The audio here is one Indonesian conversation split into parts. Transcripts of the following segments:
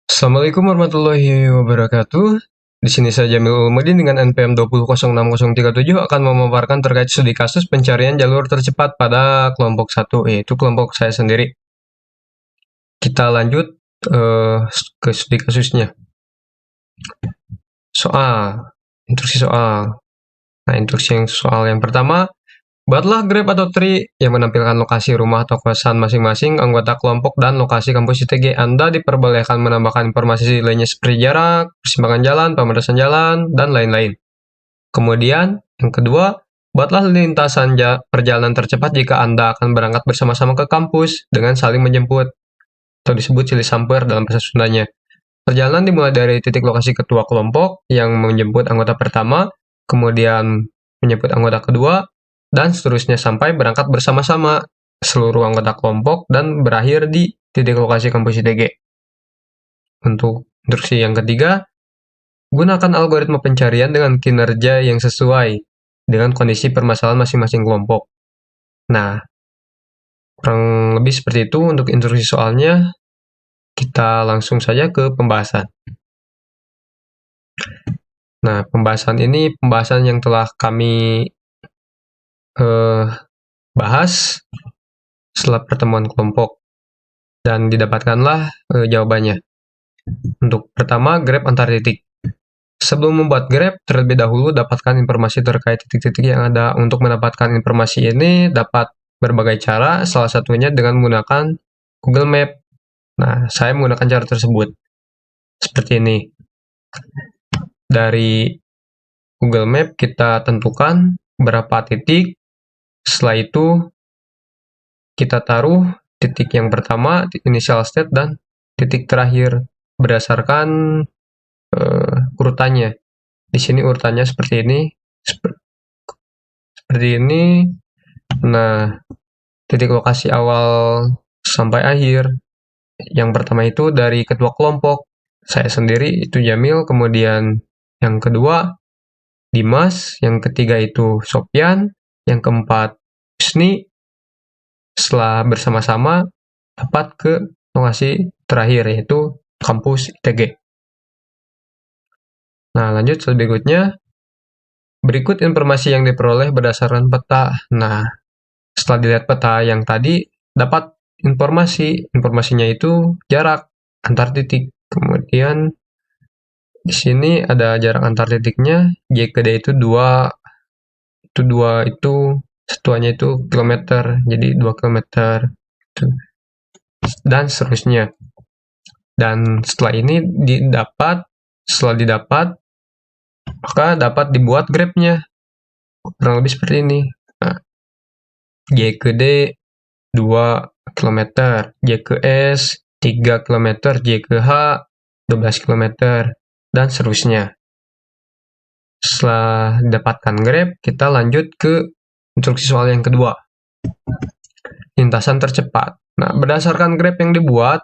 Assalamualaikum warahmatullahi wabarakatuh. Di sini saya Jamil Ulumudin dengan NPM 2006037 akan memaparkan terkait studi kasus pencarian jalur tercepat pada kelompok 1, yaitu kelompok saya sendiri. Kita lanjut ke studi kasusnya. Instruksi soal. Nah, instruksi soal yang pertama, buatlah grab atau tree yang menampilkan lokasi rumah atau kosan masing-masing anggota kelompok dan lokasi kampus ITG. Anda diperbolehkan menambahkan informasi lainnya seperti jarak, persimpangan jalan, pembatasan jalan, dan lain-lain. Kemudian, yang kedua, buatlah lintasan perjalanan tercepat jika Anda akan berangkat bersama-sama ke kampus dengan saling menjemput, atau disebut silih samper dalam bahasa Sundanya. Perjalanan dimulai dari titik lokasi ketua kelompok yang menjemput anggota pertama, kemudian menjemput anggota kedua, dan seterusnya sampai berangkat bersama-sama seluruh anggota kelompok dan berakhir di titik lokasi kampus ITG. Untuk instruksi yang ketiga, gunakan algoritma pencarian dengan kinerja yang sesuai dengan kondisi permasalahan masing-masing kelompok. Nah, kurang lebih seperti itu untuk instruksi soalnya. Kita langsung saja ke pembahasan. Nah, pembahasan ini pembahasan yang telah kami bahas setelah pertemuan kelompok dan didapatkanlah jawabannya. Untuk pertama, grab antar titik. Sebelum membuat grab, terlebih dahulu dapatkan informasi terkait titik-titik yang ada. Untuk mendapatkan informasi ini dapat berbagai cara, salah satunya dengan menggunakan Google Map. Nah, saya menggunakan cara tersebut. Seperti ini. Dari Google Map kita tentukan berapa titik. Setelah itu kita taruh titik yang pertama, initial state, dan titik terakhir berdasarkan urutannya. Di sini urutannya seperti ini. Seperti ini. Nah, titik lokasi awal sampai akhir. Yang pertama itu dari ketua kelompok. Saya sendiri itu Jamil, kemudian yang kedua Dimas, yang ketiga itu Sopyan, yang keempat Husni. Setelah bersama-sama dapat ke lokasi terakhir yaitu kampus ITG. Nah, lanjut berikutnya. Berikut informasi yang diperoleh berdasarkan peta. Nah, setelah dilihat peta yang tadi, dapat informasinya itu jarak antar titik. Kemudian di sini ada jarak antar titiknya, J ke D itu 2, itu satuannya itu kilometer, jadi 2 kilometer. Dan seterusnya. Dan setelah ini setelah didapat, maka dapat dibuat grafnya. Kurang lebih seperti ini. Nah, J ke D 2 km, J ke S 3 km, J ke H 12 km, dan seterusnya. Setelah dapatkan graf, kita lanjut ke instruksi soal yang kedua. Lintasan tercepat. Nah, berdasarkan graf yang dibuat,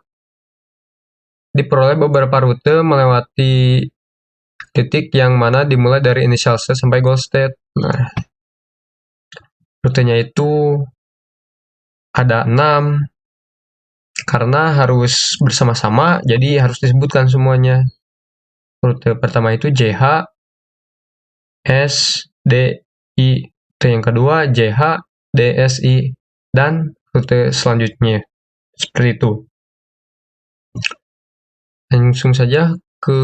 diperoleh beberapa rute melewati titik yang mana dimulai dari initial state sampai goal state. Nah, rutenya itu ada 6, karena harus bersama-sama, jadi harus disebutkan semuanya. Rute pertama itu JH, S, D, I. Rute yang kedua JH, D, S, I. Dan rute selanjutnya. Seperti itu. Langsung saja ke...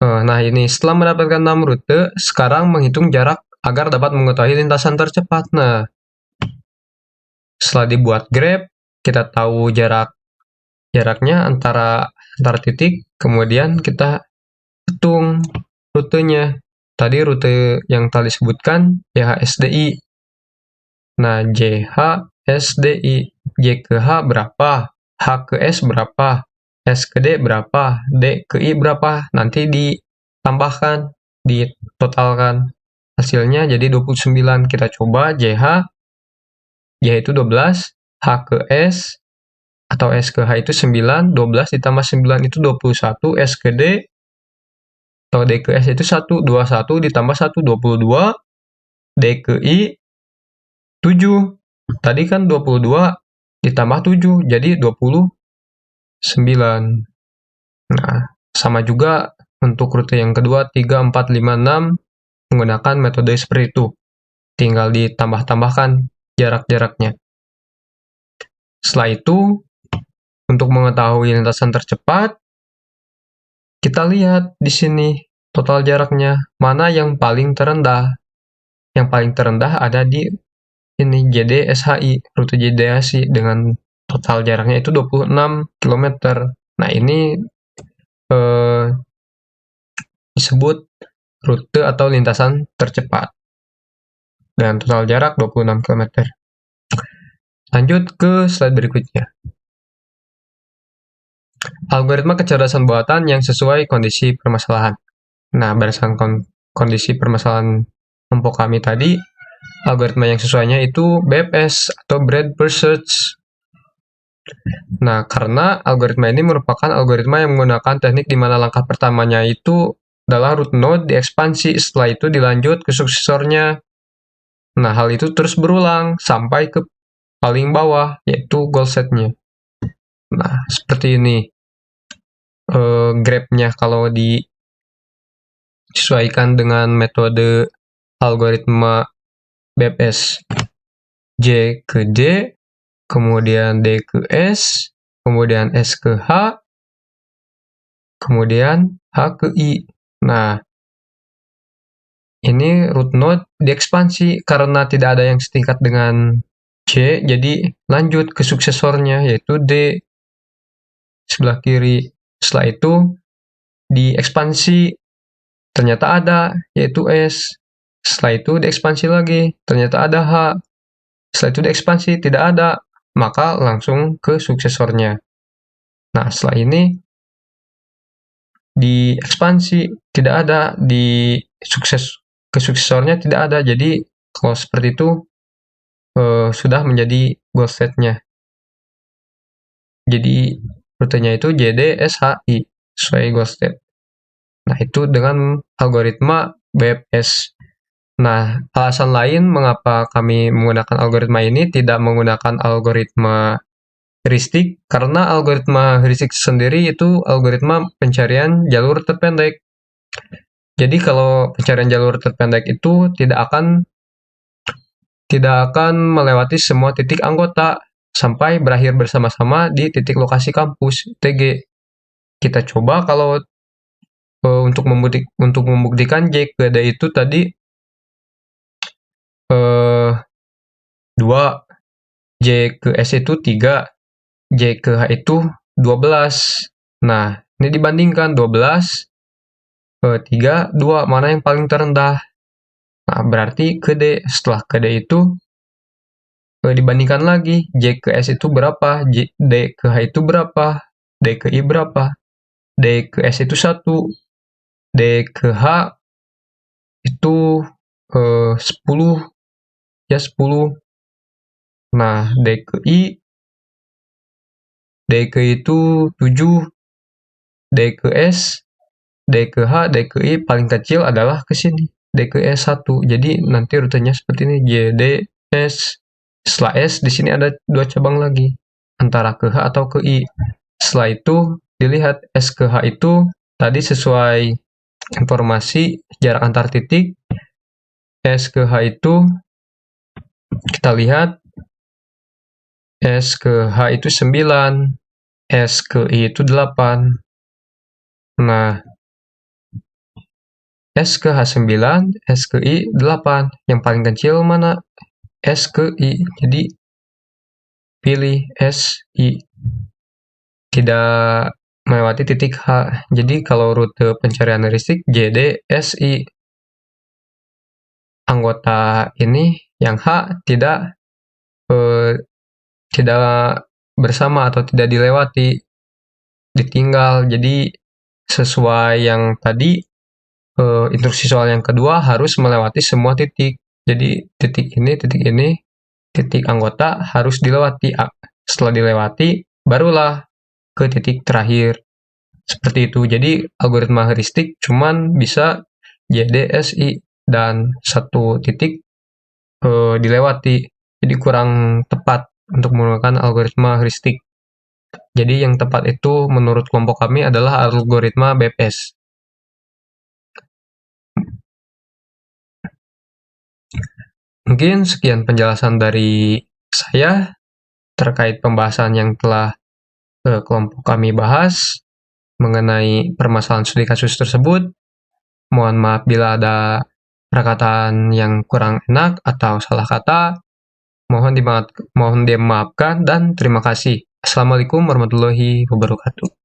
Nah, ini setelah mendapatkan 6 rute, sekarang menghitung jarak agar dapat mengetahui lintasan tercepat. Nah, setelah dibuat graf, kita tahu jaraknya antara titik, kemudian kita hitung rutenya. Tadi rute yang tadi sebutkan JHSDI. Nah, JHSDI, J ke H berapa, H ke S berapa, S ke D berapa, D ke I berapa, nanti ditambahkan, ditotalkan. Hasilnya jadi 29. Kita coba JH itu 12, H ke S atau S ke H itu 9, 12 ditambah 9 itu 21, S ke D atau D ke S itu 1, 21 ditambah 1, 22, D ke I 7. Tadi kan 22 ditambah 7, jadi 29. Nah, sama juga untuk rute yang kedua 3, 4, 5, 6 menggunakan metode seperti itu. Tinggal ditambah-tambahkan jarak-jaraknya. Setelah itu, untuk mengetahui lintasan tercepat, kita lihat di sini total jaraknya, mana yang paling terendah. Yang paling terendah ada di ini JDSHI, rute JDSHI dengan total jaraknya itu 26 km. Nah, ini disebut rute atau lintasan tercepat dengan total jarak 26 km. Lanjut ke slide berikutnya. Algoritma kecerdasan buatan yang sesuai kondisi permasalahan. Nah, berdasarkan kondisi permasalahan kelompok kami tadi, algoritma yang sesuainya itu BFS atau Breadth First Search. Nah, karena algoritma ini merupakan algoritma yang menggunakan teknik di mana langkah pertamanya itu adalah root node diekspansi, setelah itu dilanjut ke suksesornya. Nah, hal itu terus berulang sampai ke paling bawah, yaitu goal setnya. Nah, seperti ini grabnya kalau disesuaikan dengan metode algoritma BFS. J ke D, kemudian D ke S, kemudian S ke H, kemudian H ke I. Nah, ini root node diekspansi karena tidak ada yang setingkat dengan C, jadi lanjut ke suksesornya, yaitu D sebelah kiri. Setelah itu diekspansi, ternyata ada, yaitu S. Setelah itu diekspansi lagi, ternyata ada H. Setelah itu diekspansi, tidak ada, maka langsung ke suksesornya. Nah, setelah ini diekspansi, tidak ada, ke suksesornya tidak ada. Jadi, kalau seperti itu, sudah menjadi goal state-nya. Jadi, rutenya itu JDSHI, sesuai goal state. Nah, itu dengan algoritma BFS. Nah, alasan lain mengapa kami menggunakan algoritma ini tidak menggunakan algoritma heuristik, karena algoritma heuristik sendiri itu algoritma pencarian jalur terpendek. Jadi kalau pencarian jalur terpendek itu tidak akan melewati semua titik anggota sampai berakhir bersama-sama di titik lokasi kampus TG. Kita coba kalau untuk membuktikan J ke D itu tadi 2, J ke S itu 3, J ke H itu 12. Nah, ini dibandingkan 12, 3, 2, mana yang paling terendah? Nah, berarti ke D. Setelah ke D itu dibandingkan lagi, J ke S itu berapa, D ke H itu berapa, D ke I berapa, D ke S itu 1, D ke H itu 10, ya 10. Nah, D ke I, D ke I itu 7, D ke S, D ke H, D ke I paling kecil adalah ke sini, D ke S 1. Jadi nanti rutenya seperti ini, J, D, S. Setelah S, di sini ada 2 cabang lagi, antara ke H atau ke I. Setelah itu, dilihat S ke H itu tadi sesuai informasi jarak antar titik. S ke H itu, kita lihat, S ke H itu 9, S ke I itu 8. Nah, S ke H 9, S ke I 8. Yang paling kecil mana? S ke I. Jadi, pilih S, I. Tidak melewati titik H. Jadi, kalau rute pencarian heuristik, JD, S, I. Anggota ini, yang H, tidak bersama atau tidak dilewati. Ditinggal. Jadi, sesuai yang tadi, instruksi soal yang kedua harus melewati semua titik. Jadi titik ini, titik anggota harus dilewati. Setelah dilewati, barulah ke titik terakhir. Seperti itu. Jadi algoritma heuristik cuman bisa JDSI dan satu titik dilewati. Jadi kurang tepat untuk menggunakan algoritma heuristik. Jadi yang tepat itu menurut kelompok kami adalah algoritma BPS. Mungkin sekian penjelasan dari saya terkait pembahasan yang telah kelompok kami bahas mengenai permasalahan studi kasus tersebut. Mohon maaf bila ada perkataan yang kurang enak atau salah kata. Mohon dimaafkan dan terima kasih. Assalamualaikum warahmatullahi wabarakatuh.